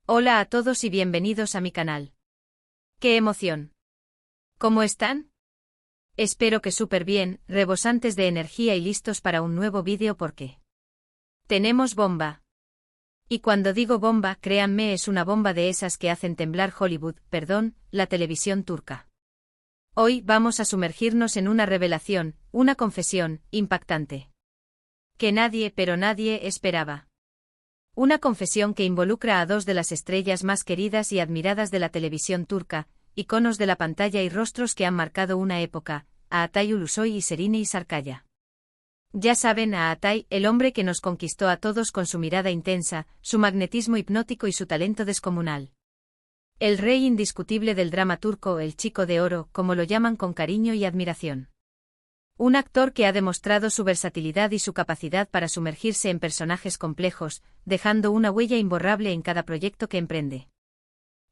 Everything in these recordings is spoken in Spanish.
Hola a todos y bienvenidos a mi canal. ¡Qué emoción! ¿Cómo están? Espero que súper bien, rebosantes de energía y listos para un nuevo vídeo porque tenemos bomba. Y cuando digo bomba, créanme, es una bomba de esas que hacen temblar Hollywood, perdón, la televisión turca. Hoy vamos a sumergirnos en una revelación, una confesión, impactante. Que nadie, pero nadie, esperaba. Una confesión que involucra a dos de las estrellas más queridas y admiradas de la televisión turca, iconos de la pantalla y rostros que han marcado una época, a Atay Ulusoy y Şehiney Sarıkaya. Ya saben, a Atay, el hombre que nos conquistó a todos con su mirada intensa, su magnetismo hipnótico y su talento descomunal. El rey indiscutible del drama turco, el chico de oro, como lo llaman con cariño y admiración. Un actor que ha demostrado su versatilidad y su capacidad para sumergirse en personajes complejos, dejando una huella imborrable en cada proyecto que emprende.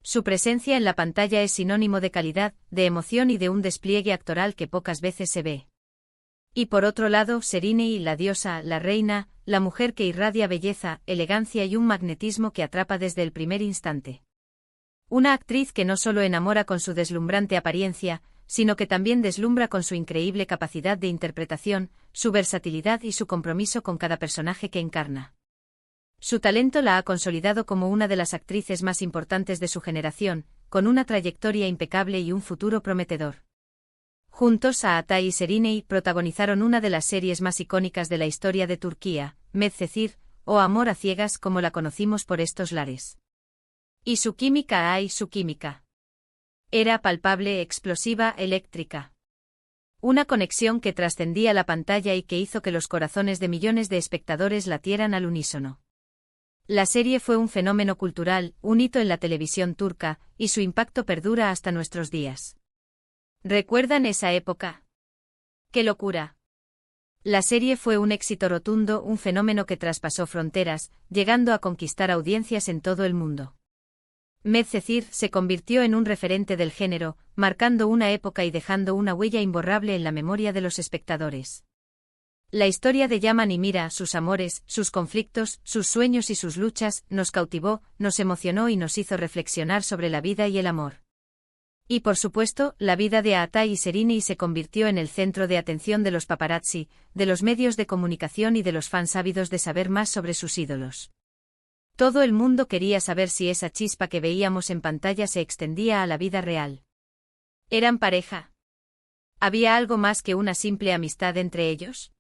Su presencia en la pantalla es sinónimo de calidad, de emoción y de un despliegue actoral que pocas veces se ve. Y por otro lado, Şehiney, la diosa, la reina, la mujer que irradia belleza, elegancia y un magnetismo que atrapa desde el primer instante. Una actriz que no solo enamora con su deslumbrante apariencia, sino que también deslumbra con su increíble capacidad de interpretación, su versatilidad y su compromiso con cada personaje que encarna. Su talento la ha consolidado como una de las actrices más importantes de su generación, con una trayectoria impecable y un futuro prometedor. Juntos, Atay y Şehiney protagonizaron una de las series más icónicas de la historia de Turquía, Medcezir, o Amor a ciegas como la conocimos por estos lares. Y su química, ay, su química. Era palpable, explosiva, eléctrica. Una conexión que trascendía la pantalla y que hizo que los corazones de millones de espectadores latieran al unísono. La serie fue un fenómeno cultural, un hito en la televisión turca, y su impacto perdura hasta nuestros días. ¿Recuerdan esa época? ¡Qué locura! La serie fue un éxito rotundo, un fenómeno que traspasó fronteras, llegando a conquistar audiencias en todo el mundo. Medcezir se convirtió en un referente del género, marcando una época y dejando una huella imborrable en la memoria de los espectadores. La historia de Yaman y Mira, sus amores, sus conflictos, sus sueños y sus luchas, nos cautivó, nos emocionó y nos hizo reflexionar sobre la vida y el amor. Y por supuesto, la vida de Atay y Şehiney se convirtió en el centro de atención de los paparazzi, de los medios de comunicación y de los fans ávidos de saber más sobre sus ídolos. Todo el mundo quería saber si esa chispa que veíamos en pantalla se extendía a la vida real. ¿Eran pareja? ¿Había algo más que una simple amistad entre ellos?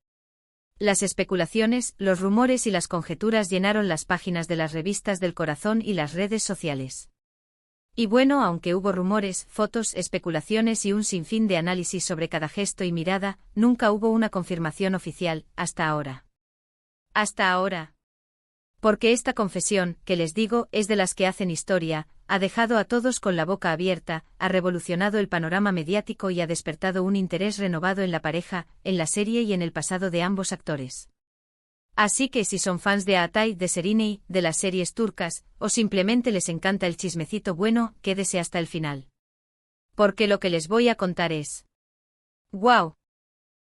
Las especulaciones, los rumores y las conjeturas llenaron las páginas de las revistas del corazón y las redes sociales. Y bueno, aunque hubo rumores, fotos, especulaciones y un sinfín de análisis sobre cada gesto y mirada, nunca hubo una confirmación oficial, hasta ahora. Hasta ahora. Porque esta confesión, que les digo, es de las que hacen historia, ha dejado a todos con la boca abierta, ha revolucionado el panorama mediático y ha despertado un interés renovado en la pareja, en la serie y en el pasado de ambos actores. Así que si son fans de Atay, de Şehiney, de las series turcas, o simplemente les encanta el chismecito bueno, quédese hasta el final. Porque lo que les voy a contar es... ¡Guau!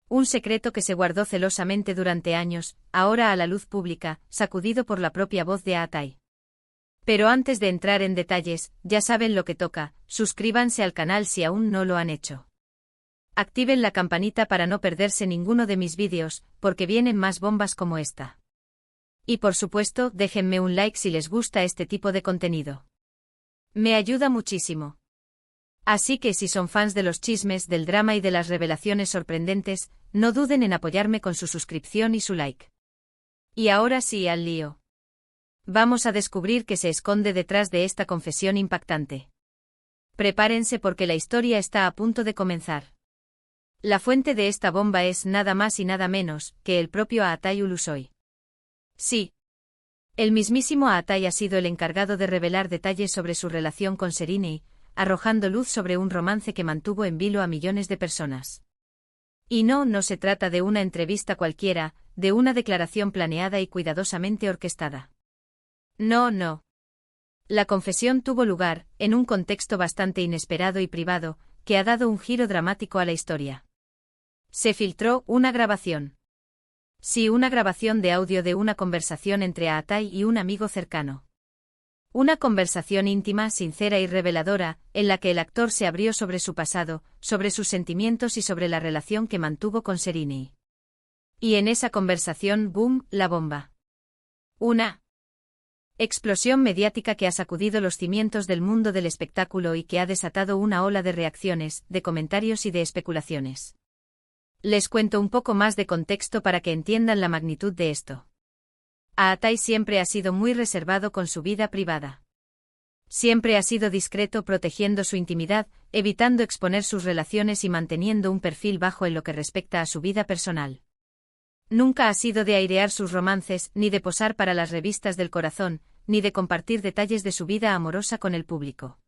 Un secreto que se guardó celosamente durante años, ahora a la luz pública, sacudido por la propia voz de Atay. Pero antes de entrar en detalles, ya saben lo que toca, suscríbanse al canal si aún no lo han hecho. Activen la campanita para no perderse ninguno de mis vídeos, porque vienen más bombas como esta. Y por supuesto, déjenme un like si les gusta este tipo de contenido. Me ayuda muchísimo. Así que si son fans de los chismes, del drama y de las revelaciones sorprendentes, no duden en apoyarme con su suscripción y su like. Y ahora sí, al lío. Vamos a descubrir qué se esconde detrás de esta confesión impactante. Prepárense porque la historia está a punto de comenzar. La fuente de esta bomba es nada más y nada menos que el propio Atay Ulusoy. Sí. El mismísimo Atay ha sido el encargado de revelar detalles sobre su relación con Şehiney, arrojando luz sobre un romance que mantuvo en vilo a millones de personas. Y no se trata de una entrevista cualquiera, de una declaración planeada y cuidadosamente orquestada. No. La confesión tuvo lugar, en un contexto bastante inesperado y privado, que ha dado un giro dramático a la historia. Se filtró una grabación. Sí, una grabación de audio de una conversación entre Atay y un amigo cercano. Una conversación íntima, sincera y reveladora, en la que el actor se abrió sobre su pasado, sobre sus sentimientos y sobre la relación que mantuvo con Serenei. Y en esa conversación, ¡boom!, la bomba. Una explosión mediática que ha sacudido los cimientos del mundo del espectáculo y que ha desatado una ola de reacciones, de comentarios y de especulaciones. Les cuento un poco más de contexto para que entiendan la magnitud de esto. Aatai siempre ha sido muy reservado con su vida privada. Siempre ha sido discreto protegiendo su intimidad, evitando exponer sus relaciones y manteniendo un perfil bajo en lo que respecta a su vida personal. Nunca ha sido de airear sus romances, ni de posar para las revistas del corazón, ni de compartir detalles de su vida amorosa con el público.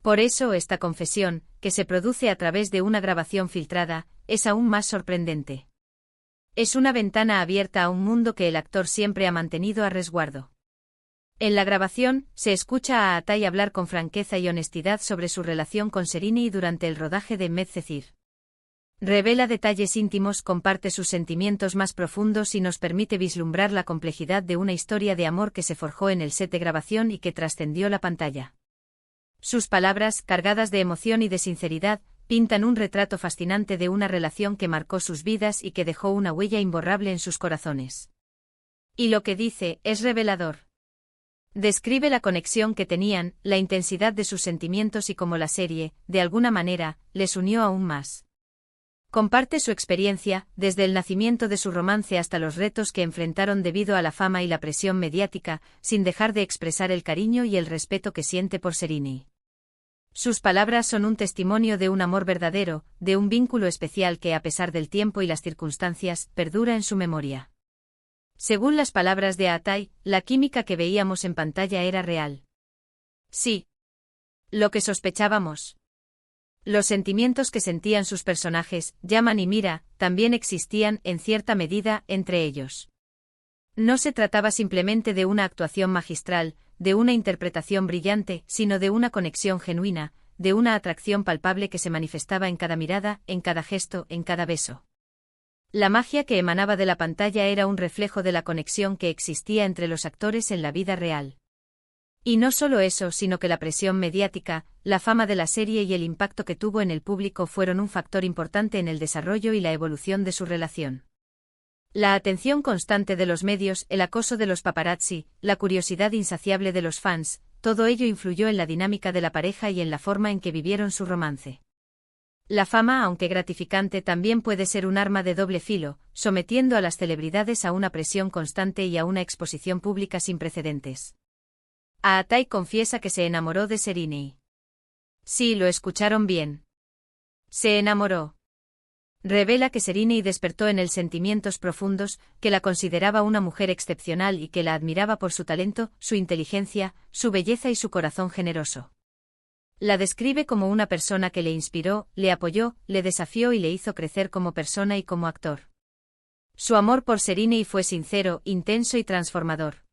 Por eso esta confesión, que se produce a través de una grabación filtrada, es aún más sorprendente. Es una ventana abierta a un mundo que el actor siempre ha mantenido a resguardo. En la grabación, se escucha a Aatai hablar con franqueza y honestidad sobre su relación con Serenei durante el rodaje de Medcezir. Revela detalles íntimos, comparte sus sentimientos más profundos y nos permite vislumbrar la complejidad de una historia de amor que se forjó en el set de grabación y que trascendió la pantalla. Sus palabras, cargadas de emoción y de sinceridad, pintan un retrato fascinante de una relación que marcó sus vidas y que dejó una huella imborrable en sus corazones. Y lo que dice es revelador. Describe la conexión que tenían, la intensidad de sus sentimientos y cómo la serie, de alguna manera, les unió aún más. Comparte su experiencia, desde el nacimiento de su romance hasta los retos que enfrentaron debido a la fama y la presión mediática, sin dejar de expresar el cariño y el respeto que siente por Serenei. Sus palabras son un testimonio de un amor verdadero, de un vínculo especial que a pesar del tiempo y las circunstancias, perdura en su memoria. Según las palabras de Aatai, la química que veíamos en pantalla era real. Sí. Lo que sospechábamos. Los sentimientos que sentían sus personajes, Yaman y Mira, también existían, en cierta medida, entre ellos. No se trataba simplemente de una actuación magistral, de una interpretación brillante, sino de una conexión genuina, de una atracción palpable que se manifestaba en cada mirada, en cada gesto, en cada beso. La magia que emanaba de la pantalla era un reflejo de la conexión que existía entre los actores en la vida real. Y no solo eso, sino que la presión mediática, la fama de la serie y el impacto que tuvo en el público fueron un factor importante en el desarrollo y la evolución de su relación. La atención constante de los medios, el acoso de los paparazzi, la curiosidad insaciable de los fans, todo ello influyó en la dinámica de la pareja y en la forma en que vivieron su romance. La fama, aunque gratificante, también puede ser un arma de doble filo, sometiendo a las celebridades a una presión constante y a una exposición pública sin precedentes. Aatai confiesa que se enamoró de Serenei. Sí, lo escucharon bien. Se enamoró. Revela que Serenei despertó en él sentimientos profundos, que la consideraba una mujer excepcional y que la admiraba por su talento, su inteligencia, su belleza y su corazón generoso. La describe como una persona que le inspiró, le apoyó, le desafió y le hizo crecer como persona y como actor. Su amor por Serenei fue sincero, intenso y transformador.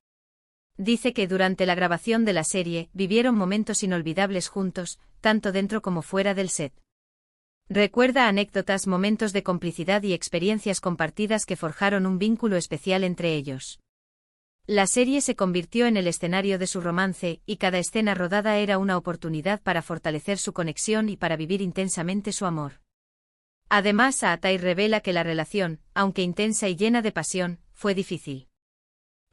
Dice que durante la grabación de la serie, vivieron momentos inolvidables juntos, tanto dentro como fuera del set. Recuerda anécdotas, momentos de complicidad y experiencias compartidas que forjaron un vínculo especial entre ellos. La serie se convirtió en el escenario de su romance, y cada escena rodada era una oportunidad para fortalecer su conexión y para vivir intensamente su amor. Además, Aatai revela que la relación, aunque intensa y llena de pasión, fue difícil.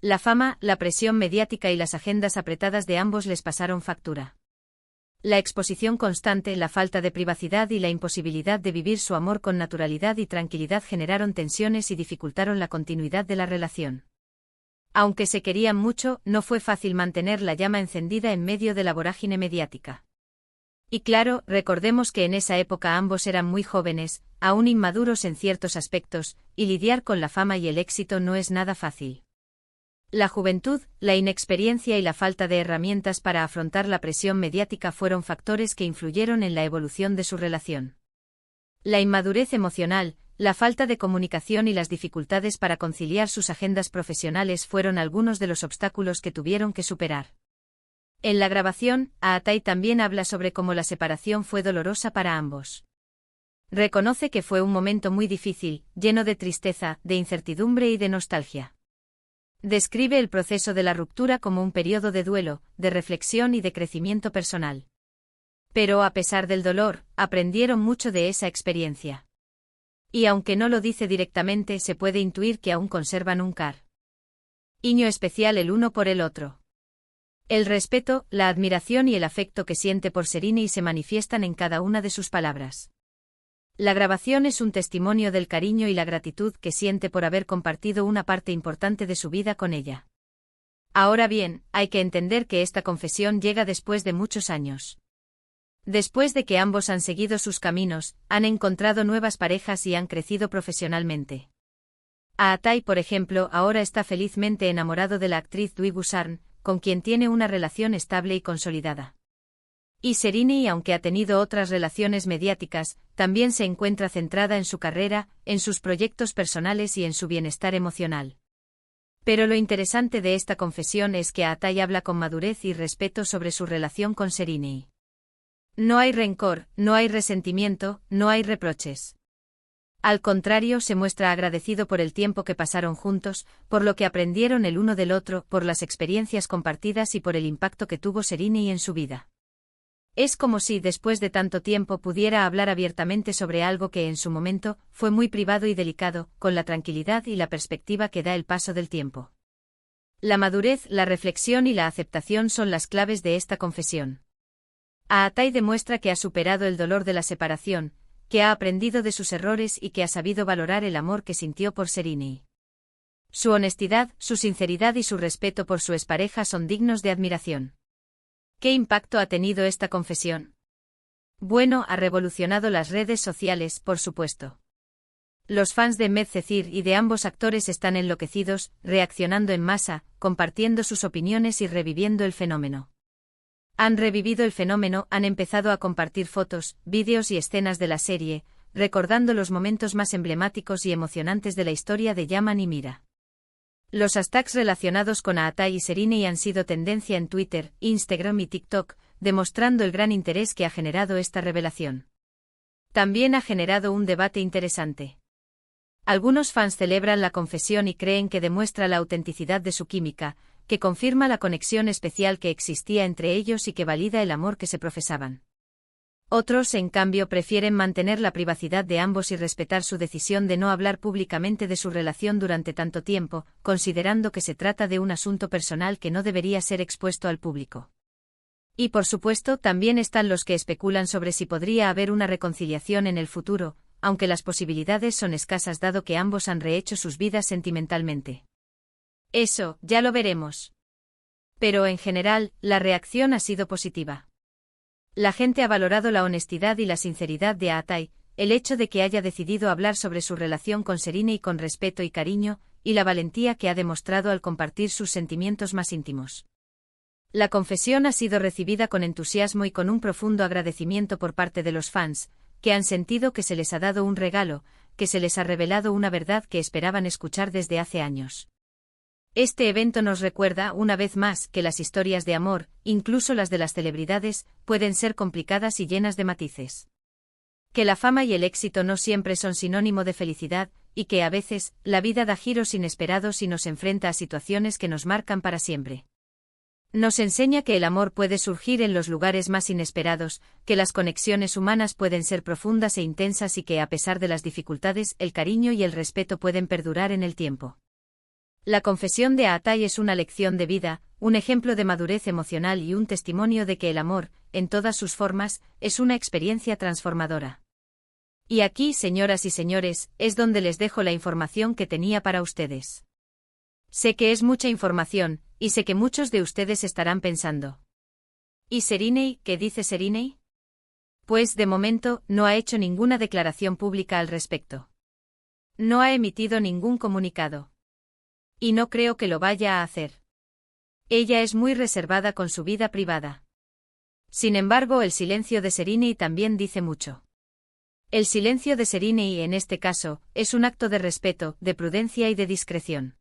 La fama, la presión mediática y las agendas apretadas de ambos les pasaron factura. La exposición constante, la falta de privacidad y la imposibilidad de vivir su amor con naturalidad y tranquilidad generaron tensiones y dificultaron la continuidad de la relación. Aunque se querían mucho, no fue fácil mantener la llama encendida en medio de la vorágine mediática. Y claro, recordemos que en esa época ambos eran muy jóvenes, aún inmaduros en ciertos aspectos, y lidiar con la fama y el éxito no es nada fácil. La juventud, la inexperiencia y la falta de herramientas para afrontar la presión mediática fueron factores que influyeron en la evolución de su relación. La inmadurez emocional, la falta de comunicación y las dificultades para conciliar sus agendas profesionales fueron algunos de los obstáculos que tuvieron que superar. En la grabación, Aatai también habla sobre cómo la separación fue dolorosa para ambos. Reconoce que fue un momento muy difícil, lleno de tristeza, de incertidumbre y de nostalgia. Describe el proceso de la ruptura como un periodo de duelo, de reflexión y de crecimiento personal. Pero a pesar del dolor, aprendieron mucho de esa experiencia. Y aunque no lo dice directamente, se puede intuir que aún conservan un cariño especial el uno por el otro. El respeto, la admiración y el afecto que siente por Serena se manifiestan en cada una de sus palabras. La grabación es un testimonio del cariño y la gratitud que siente por haber compartido una parte importante de su vida con ella. Ahora bien, hay que entender que esta confesión llega después de muchos años. Después de que ambos han seguido sus caminos, han encontrado nuevas parejas y han crecido profesionalmente. Aatai, por ejemplo, ahora está felizmente enamorado de la actriz Dwi Busarn, con quien tiene una relación estable y consolidada. Y Serena, aunque ha tenido otras relaciones mediáticas, también se encuentra centrada en su carrera, en sus proyectos personales y en su bienestar emocional. Pero lo interesante de esta confesión es que Aatai habla con madurez y respeto sobre su relación con Serena. No hay rencor, no hay resentimiento, no hay reproches. Al contrario, se muestra agradecido por el tiempo que pasaron juntos, por lo que aprendieron el uno del otro, por las experiencias compartidas y por el impacto que tuvo Serena en su vida. Es como si después de tanto tiempo pudiera hablar abiertamente sobre algo que en su momento fue muy privado y delicado, con la tranquilidad y la perspectiva que da el paso del tiempo. La madurez, la reflexión y la aceptación son las claves de esta confesión. Aatai demuestra que ha superado el dolor de la separación, que ha aprendido de sus errores y que ha sabido valorar el amor que sintió por Serena. Su honestidad, su sinceridad y su respeto por su expareja son dignos de admiración. ¿Qué impacto ha tenido esta confesión? Bueno, ha revolucionado las redes sociales, por supuesto. Los fans de Medcezir y de ambos actores están enloquecidos, reaccionando en masa, compartiendo sus opiniones y reviviendo el fenómeno. Han revivido el fenómeno, han empezado a compartir fotos, vídeos y escenas de la serie, recordando los momentos más emblemáticos y emocionantes de la historia de Yaman y Mira. Los hashtags relacionados con Aatai y Serena han sido tendencia en Twitter, Instagram y TikTok, demostrando el gran interés que ha generado esta revelación. También ha generado un debate interesante. Algunos fans celebran la confesión y creen que demuestra la autenticidad de su química, que confirma la conexión especial que existía entre ellos y que valida el amor que se profesaban. Otros, en cambio, prefieren mantener la privacidad de ambos y respetar su decisión de no hablar públicamente de su relación durante tanto tiempo, considerando que se trata de un asunto personal que no debería ser expuesto al público. Y por supuesto, también están los que especulan sobre si podría haber una reconciliación en el futuro, aunque las posibilidades son escasas dado que ambos han rehecho sus vidas sentimentalmente. Eso, ya lo veremos. Pero en general, la reacción ha sido positiva. La gente ha valorado la honestidad y la sinceridad de Aatai, el hecho de que haya decidido hablar sobre su relación con Serena y con respeto y cariño, y la valentía que ha demostrado al compartir sus sentimientos más íntimos. La confesión ha sido recibida con entusiasmo y con un profundo agradecimiento por parte de los fans, que han sentido que se les ha dado un regalo, que se les ha revelado una verdad que esperaban escuchar desde hace años. Este evento nos recuerda, una vez más, que las historias de amor, incluso las de las celebridades, pueden ser complicadas y llenas de matices. Que la fama y el éxito no siempre son sinónimo de felicidad, y que a veces, la vida da giros inesperados y nos enfrenta a situaciones que nos marcan para siempre. Nos enseña que el amor puede surgir en los lugares más inesperados, que las conexiones humanas pueden ser profundas e intensas y que a pesar de las dificultades, el cariño y el respeto pueden perdurar en el tiempo. La confesión de Aatai es una lección de vida, un ejemplo de madurez emocional y un testimonio de que el amor, en todas sus formas, es una experiencia transformadora. Y aquí, señoras y señores, es donde les dejo la información que tenía para ustedes. Sé que es mucha información, y sé que muchos de ustedes estarán pensando. ¿Y Serena? ¿Qué dice Serena? Pues de momento, no ha hecho ninguna declaración pública al respecto. No ha emitido ningún comunicado. Y no creo que lo vaya a hacer. Ella es muy reservada con su vida privada. Sin embargo, el silencio de Serena también dice mucho. El silencio de Serena, en este caso, es un acto de respeto, de prudencia y de discreción.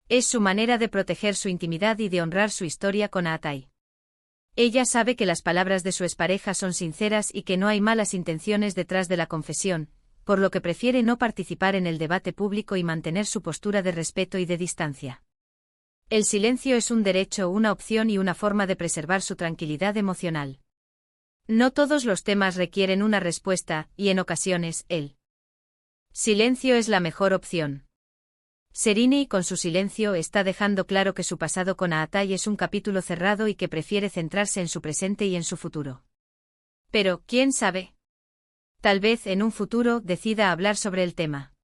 Es su manera de proteger su intimidad y de honrar su historia con Aatai. Ella sabe que las palabras de su expareja son sinceras y que no hay malas intenciones detrás de la confesión, por lo que prefiere no participar en el debate público y mantener su postura de respeto y de distancia. El silencio es un derecho, una opción y una forma de preservar su tranquilidad emocional. No todos los temas requieren una respuesta, y en ocasiones, el silencio es la mejor opción. Serenei con su silencio está dejando claro que su pasado con Aatai es un capítulo cerrado y que prefiere centrarse en su presente y en su futuro. Pero, ¿quién sabe? Tal vez en un futuro decida hablar sobre el tema.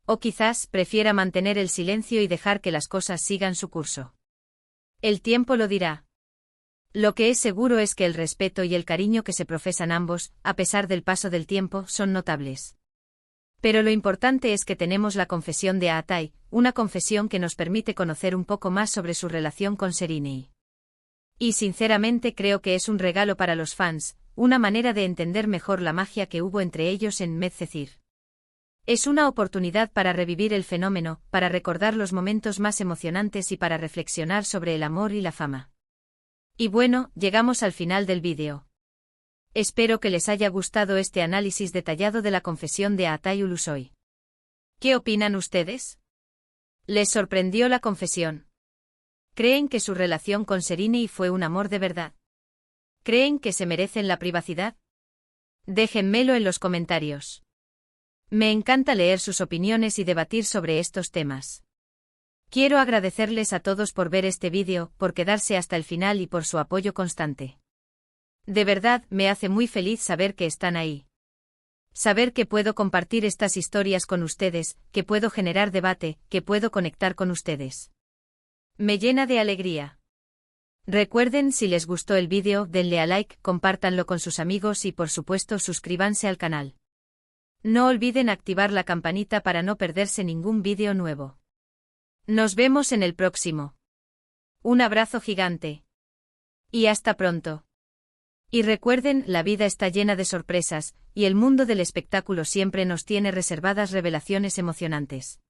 O quizás prefiera mantener el silencio y dejar que las cosas sigan su curso. El tiempo lo dirá. Lo que es seguro es que el respeto y el cariño que se profesan ambos, a pesar del paso del tiempo, son notables. Pero lo importante es que tenemos la confesión de Aatai, una confesión que nos permite conocer un poco más sobre su relación con Serenei. Y sinceramente creo que es un regalo para los fans, una manera de entender mejor la magia que hubo entre ellos en Medcezir. Es una oportunidad para revivir el fenómeno, para recordar los momentos más emocionantes y para reflexionar sobre el amor y la fama. Y bueno, llegamos al final del vídeo. Espero que les haya gustado este análisis detallado de la confesión de Aatai Ulusoy. ¿Qué opinan ustedes? ¿Les sorprendió la confesión? ¿Creen que su relación con Serenei fue un amor de verdad? ¿Creen que se merecen la privacidad? Déjenmelo en los comentarios. Me encanta leer sus opiniones y debatir sobre estos temas. Quiero agradecerles a todos por ver este vídeo, por quedarse hasta el final y por su apoyo constante. De verdad, me hace muy feliz saber que están ahí. Saber que puedo compartir estas historias con ustedes, que puedo generar debate, que puedo conectar con ustedes. Me llena de alegría. Recuerden, si les gustó el vídeo, denle a like, compártanlo con sus amigos y por supuesto suscríbanse al canal. No olviden activar la campanita para no perderse ningún vídeo nuevo. Nos vemos en el próximo. Un abrazo gigante. Y hasta pronto. Y recuerden, la vida está llena de sorpresas, y el mundo del espectáculo siempre nos tiene reservadas revelaciones emocionantes.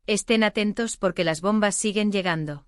Estén atentos porque las bombas siguen llegando.